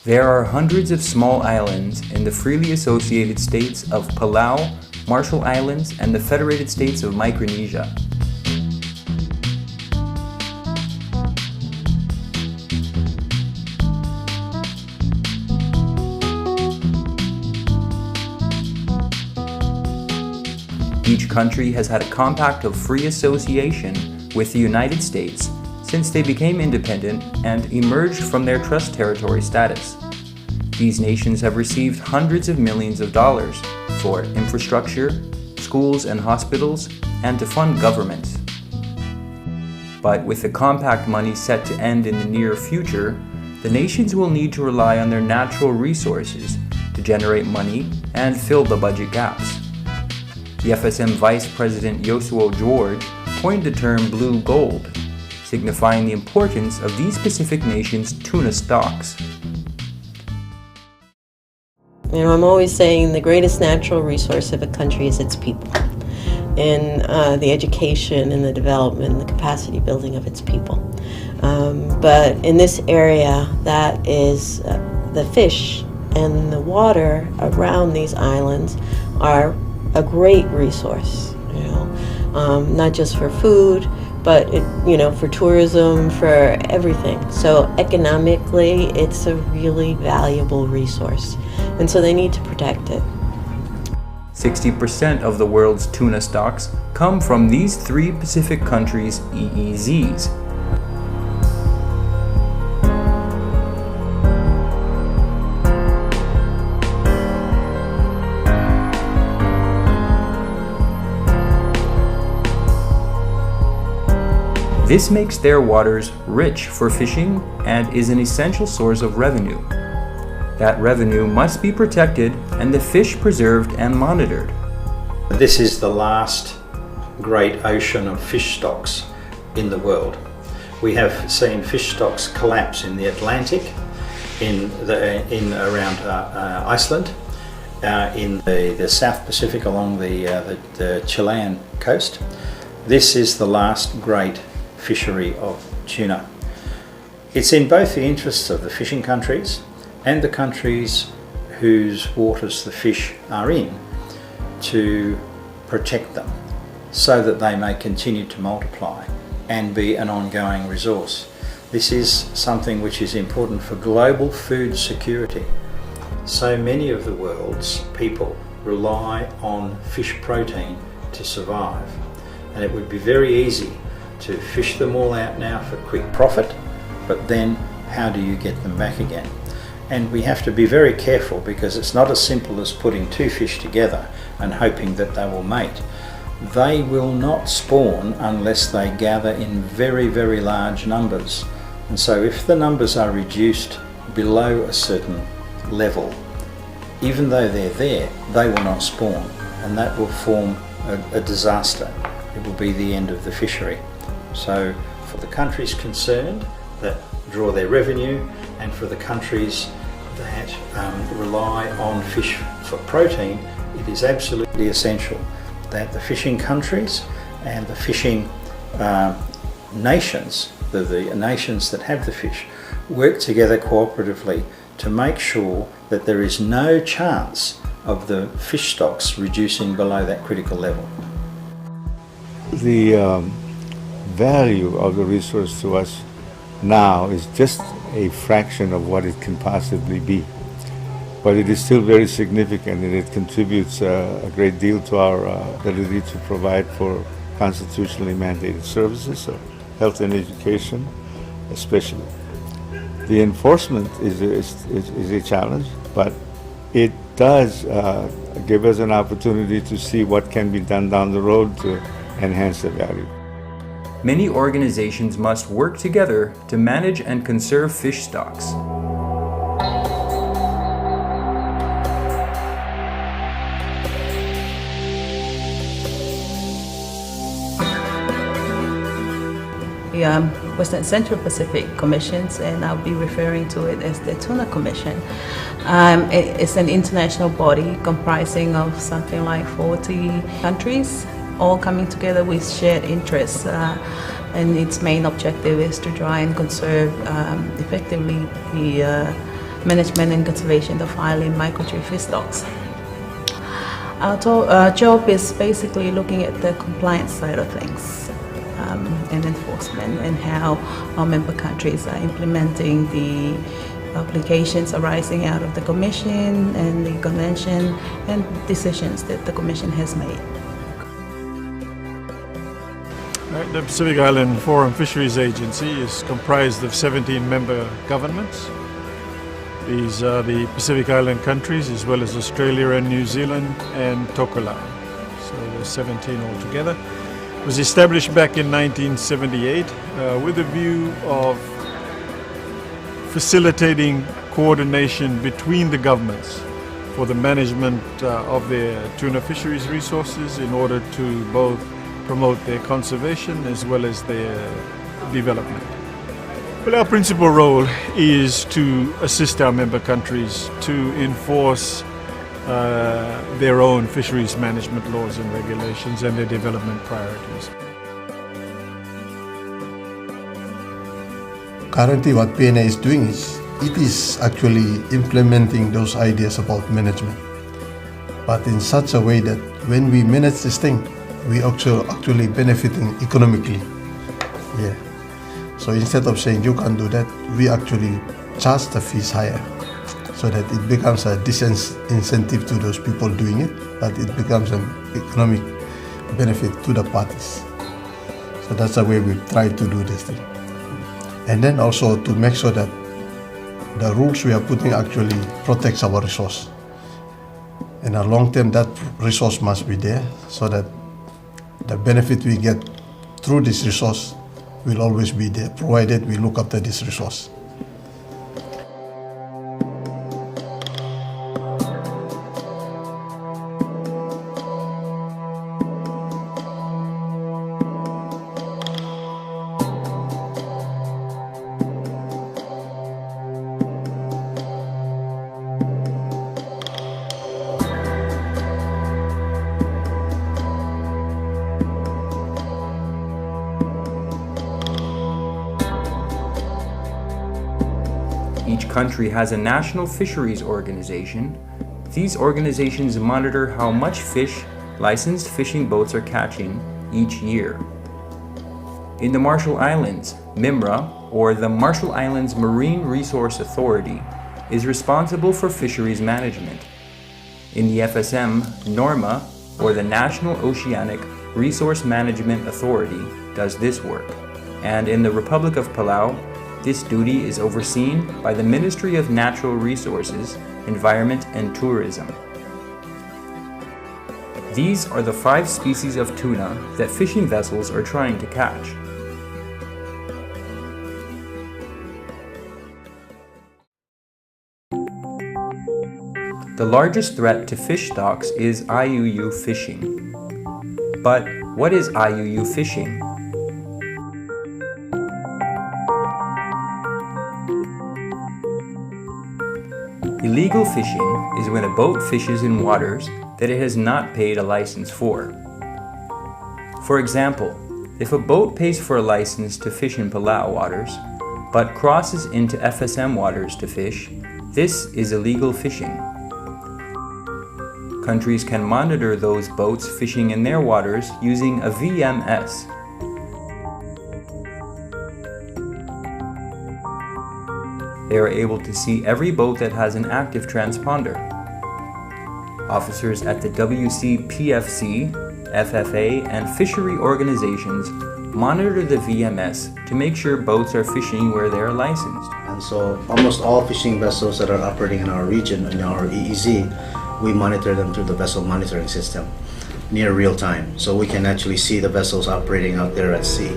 There are hundreds of small islands in the freely associated states of Palau, Marshall Islands, and the Federated States of Micronesia. Each country has had a compact of free association with the United States since they became independent and emerged from their trust territory status. These nations have received hundreds of millions of dollars for infrastructure, schools and hospitals, and to fund governments. But with the compact money set to end in the near future, the nations will need to rely on their natural resources to generate money and fill the budget gaps. The FSM Vice President Yosuo George coined the term blue gold, signifying the importance of these Pacific nations' tuna stocks. You know, I'm always saying the greatest natural resource of a country is its people, in the education and the development and the capacity building of its people. But in this area, that is the fish and the water around these islands are a great resource, you know, not just for food, but for tourism, for everything. So economically, it's a really valuable resource, and so they need to protect it. 60% of the world's tuna stocks come from these three Pacific countries' EEZs. This makes their waters rich for fishing and is an essential source of revenue. That revenue must be protected and the fish preserved and monitored. This is the last great ocean of fish stocks in the world. We have seen fish stocks collapse in the Atlantic, around Iceland, in the South Pacific along the Chilean coast. This is the last great fishery of tuna. It's in both the interests of the fishing countries and the countries whose waters the fish are in to protect them so that they may continue to multiply and be an ongoing resource. This is something which is important for global food security. So many of the world's people rely on fish protein to survive, and it would be very easy to fish them all out now for quick profit, but then how do you get them back again? And we have to be very careful, because it's not as simple as putting two fish together and hoping that they will mate. They will not spawn unless they gather in very, very large numbers. And so if the numbers are reduced below a certain level, even though they're there, they will not spawn, and that will form a disaster. It will be the end of the fishery. So for the countries concerned that draw their revenue, and for the countries that rely on fish for protein, it is absolutely essential that the fishing countries and the fishing nations, the nations that have the fish, work together cooperatively to make sure that there is no chance of the fish stocks reducing below that critical level. The value of the resource to us now is just a fraction of what it can possibly be. But it is still very significant, and it contributes a great deal to our ability to provide for constitutionally mandated services, so health and education especially. The enforcement is a challenge, but it does give us an opportunity to see what can be done down the road to enhance the value. Many organizations must work together to manage and conserve fish stocks. The Western Central Pacific Commissions, and I'll be referring to it as the Tuna Commission. It's an international body comprising of something like 40 countries, all coming together with shared interests, and its main objective is to try and conserve effectively the management and conservation of island microchip fish stocks. Our job is basically looking at the compliance side of things and enforcement, and how our member countries are implementing the obligations arising out of the Commission and the Convention and decisions that the Commission has made. The Pacific Island Forum Fisheries Agency is comprised of 17 member governments. These are the Pacific Island countries, as well as Australia and New Zealand and Tokelau. So there's 17 altogether. It was established back in 1978 with a view of facilitating coordination between the governments for the management of their tuna fisheries resources in order to both promote their conservation as well as their development. Well, our principal role is to assist our member countries to enforce their own fisheries management laws and regulations and their development priorities. Currently what PNA is doing is, it is actually implementing those ideas about management, but in such a way that when we manage this thing, we also actually benefiting economically. Yeah. So instead of saying you can't do that, we actually charge the fees higher, so that it becomes a disincentive to those people doing it, but it becomes an economic benefit to the parties. So that's the way we try to do this thing. And then also to make sure that the rules we are putting actually protects our resource. In a long term, that resource must be there, so that the benefit we get through this resource will always be there, provided we look after this resource. Each country has a national fisheries organization. These organizations monitor how much fish licensed fishing boats are catching each year. In the Marshall Islands, MIMRA, or the Marshall Islands Marine Resource Authority, is responsible for fisheries management. In the FSM, NORMA, or the National Oceanic Resource Management Authority, does this work. And in the Republic of Palau, this duty is overseen by the Ministry of Natural Resources, Environment and Tourism. These are the 5 species of tuna that fishing vessels are trying to catch. The largest threat to fish stocks is IUU fishing. But what is IUU fishing? Illegal fishing is when a boat fishes in waters that it has not paid a license for. For example, if a boat pays for a license to fish in Palau waters, but crosses into FSM waters to fish, this is illegal fishing. Countries can monitor those boats fishing in their waters using a VMS. They are able to see every boat that has an active transponder. Officers at the WCPFC, FFA, and fishery organizations monitor the VMS to make sure boats are fishing where they are licensed. And so almost all fishing vessels that are operating in our region, in our EEZ, we monitor them through the vessel monitoring system near real time. So we can actually see the vessels operating out there at sea.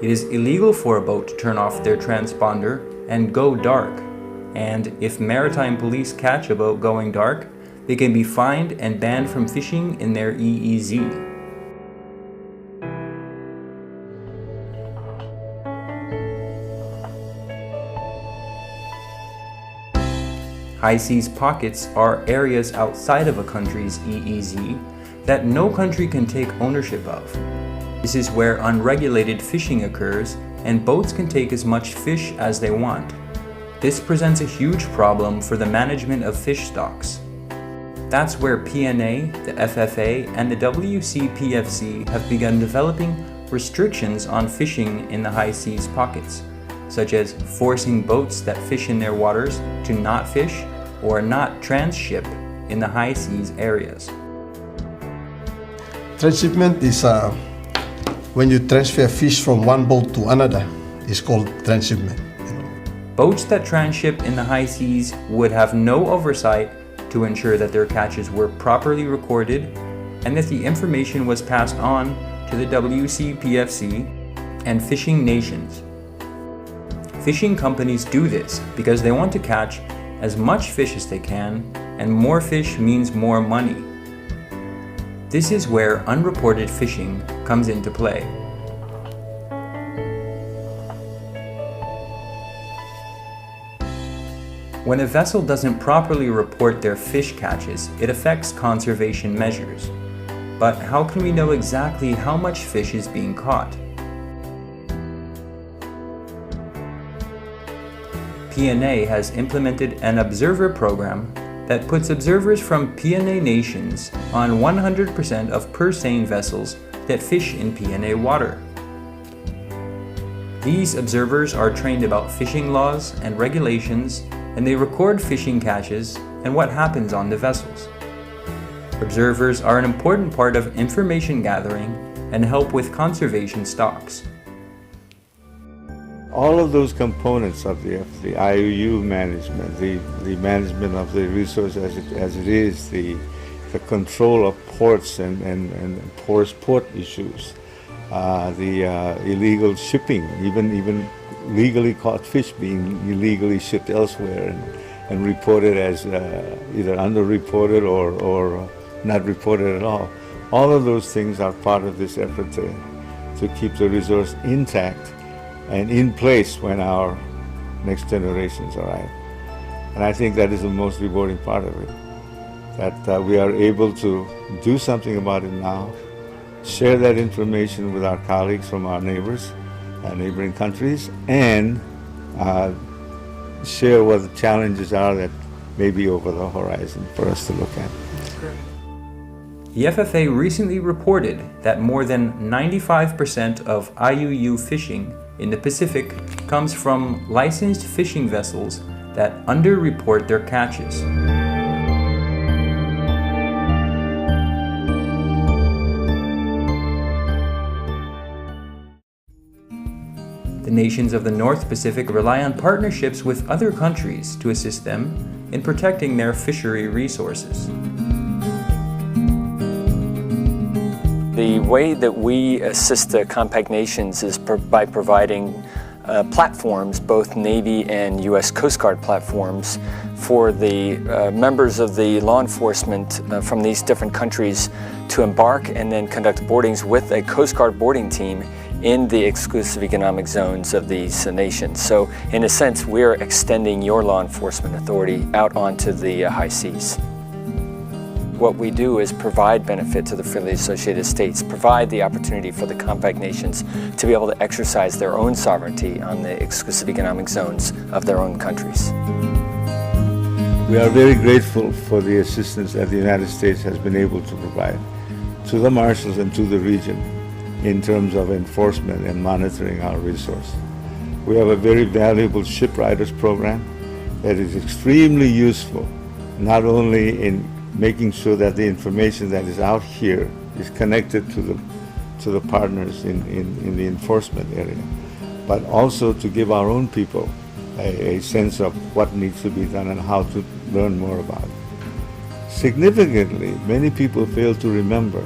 It is illegal for a boat to turn off their transponder and go dark. And if maritime police catch a boat going dark, they can be fined and banned from fishing in their EEZ. High seas pockets are areas outside of a country's EEZ that no country can take ownership of. This is where unregulated fishing occurs and boats can take as much fish as they want. This presents a huge problem for the management of fish stocks. That's where PNA, the FFA, and the WCPFC have begun developing restrictions on fishing in the high seas pockets, such as forcing boats that fish in their waters to not fish or not transship in the high seas areas. Transshipment is when you transfer fish from one boat to another. It's called transshipment. Boats that transship in the high seas would have no oversight to ensure that their catches were properly recorded and that the information was passed on to the WCPFC and fishing nations. Fishing companies do this because they want to catch as much fish as they can, and more fish means more money. This is where unreported fishing comes into play. When a vessel doesn't properly report their fish catches, it affects conservation measures. But how can we know exactly how much fish is being caught? PNA has implemented an observer program that puts observers from PNA nations on 100% of purse seine vessels that fish in PNA water. These observers are trained about fishing laws and regulations, and they record fishing catches and what happens on the vessels. Observers are an important part of information gathering and help with conservation stocks. All of those components of the IUU management, the management of the resource as it is, the control of ports and porous port issues, the illegal shipping, even legally caught fish being illegally shipped elsewhere and reported as either underreported or not reported at all. All of those things are part of this effort to keep the resource intact and in place when our next generations arrive. And I think that is the most rewarding part of it, that we are able to do something about it now, share that information with our colleagues from our neighbors, neighboring countries, and share what the challenges are that may be over the horizon for us to look at. The FFA recently reported that more than 95% of IUU fishing in the Pacific comes from licensed fishing vessels that underreport their catches. The nations of the North Pacific rely on partnerships with other countries to assist them in protecting their fishery resources. The way that we assist the compact nations is by providing platforms, both Navy and U.S. Coast Guard platforms, for the members of the law enforcement from these different countries to embark and then conduct boardings with a Coast Guard boarding team in the exclusive economic zones of these nations. So in a sense, we're extending your law enforcement authority out onto the high seas. What we do is provide benefit to the freely associated states, provide the opportunity for the compact nations to be able to exercise their own sovereignty on the exclusive economic zones of their own countries. We are very grateful for the assistance that the United States has been able to provide to the marshals and to the region in terms of enforcement and monitoring our resource. We have a very valuable shipwriters program that is extremely useful, not only in making sure that the information that is out here is connected to the partners in the enforcement area, but also to give our own people a sense of what needs to be done and how to learn more about it. Significantly, many people fail to remember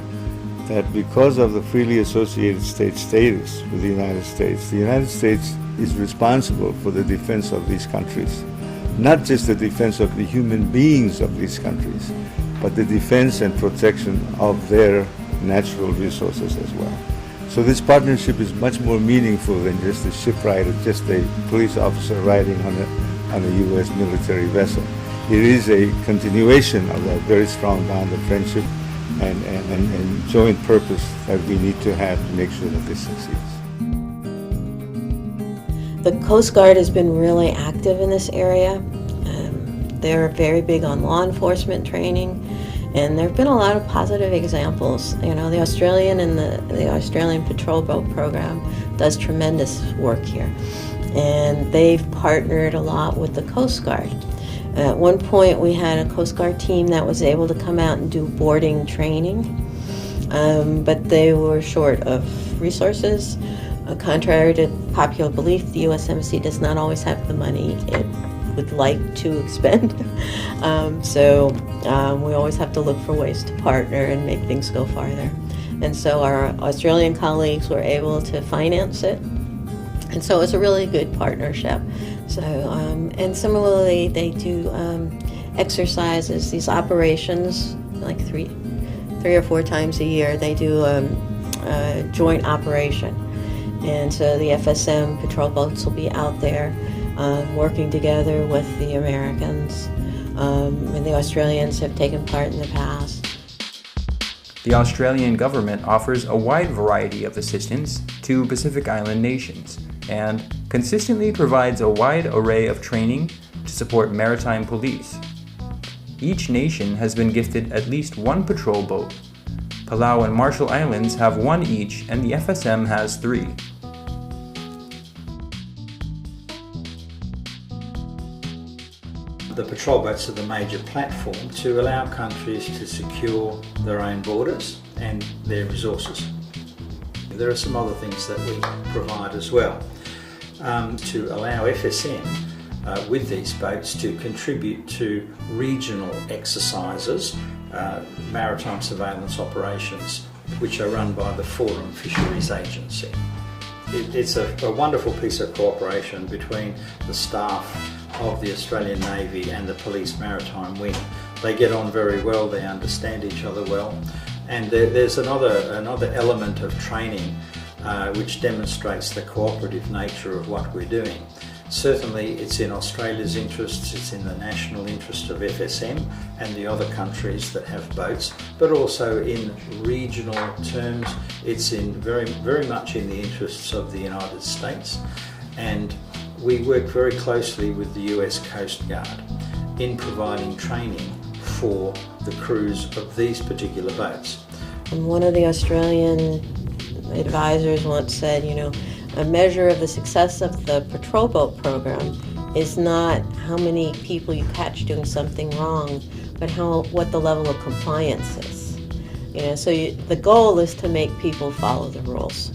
that because of the freely associated state status with the United States is responsible for the defense of these countries. Not just the defense of the human beings of these countries, but the defense and protection of their natural resources as well. So this partnership is much more meaningful than just a shipwright or just a police officer riding on a U.S. military vessel. It is a continuation of that very strong bond of friendship and joint purpose that we need to have to make sure that this succeeds. The Coast Guard has been really active in this area. They're very big on law enforcement training, and there have been a lot of positive examples. You know, the Australian and the Australian Patrol Boat Program does tremendous work here, and they've partnered a lot with the Coast Guard. At one point, we had a Coast Guard team that was able to come out and do boarding training, but they were short of resources. Contrary to popular belief, the U.S. Embassy does not always have the money it would like to expend. So we always have to look for ways to partner and make things go farther. And so our Australian colleagues were able to finance it. And so it's a really good partnership. So, and similarly, they do exercises, these operations, like three or four times a year. They do a joint operation. And so the FSM patrol boats will be out there working together with the Americans, and the Australians have taken part in the past. The Australian government offers a wide variety of assistance to Pacific Island nations and consistently provides a wide array of training to support maritime police. Each nation has been gifted at least one patrol boat. Palau and Marshall Islands have one each, and the FSM has 3. The patrol boats are the major platform to allow countries to secure their own borders and their resources. There are some other things that we provide as well to allow FSM with these boats to contribute to regional exercises, maritime surveillance operations, which are run by the Forum Fisheries Agency. It's a wonderful piece of cooperation between the staff of the Australian Navy and the Police Maritime Wing. They get on very well, they understand each other well, and there's another element of training which demonstrates the cooperative nature of what we're doing. Certainly it's in Australia's interests, it's in the national interest of FSM and the other countries that have boats, but also in regional terms it's very much in the interests of the United States. And we work very closely with the US Coast Guard in providing training for the crews of these particular boats. And one of the Australian advisors once said, you know, a measure of the success of the patrol boat program is not how many people you catch doing something wrong, but what the level of compliance is. You know, so the goal is to make people follow the rules.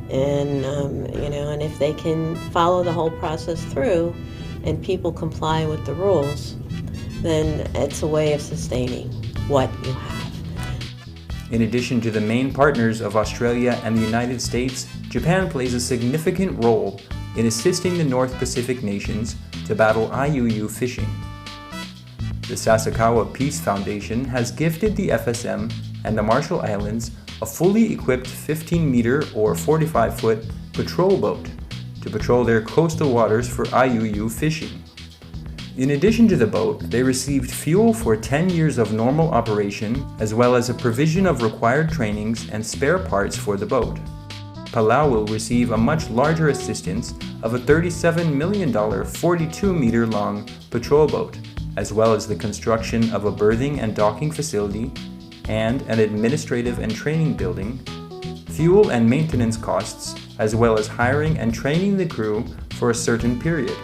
And, you know, and if they can follow the whole process through and people comply with the rules, then it's a way of sustaining what you have. In addition to the main partners of Australia and the United States, Japan plays a significant role in assisting the North Pacific nations to battle IUU fishing. The Sasakawa Peace Foundation has gifted the FSM and the Marshall Islands a fully equipped 15-meter or 45-foot patrol boat to patrol their coastal waters for IUU fishing. In addition to the boat, they received fuel for 10 years of normal operation, as well as a provision of required trainings and spare parts for the boat. Palau will receive a much larger assistance of a $37 million 42-meter long patrol boat, as well as the construction of a berthing and docking facility and an administrative and training building, fuel and maintenance costs, as well as hiring and training the crew for a certain period.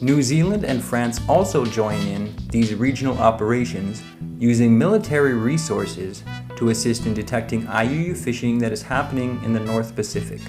New Zealand and France also join in these regional operations using military resources to assist in detecting IUU fishing that is happening in the North Pacific.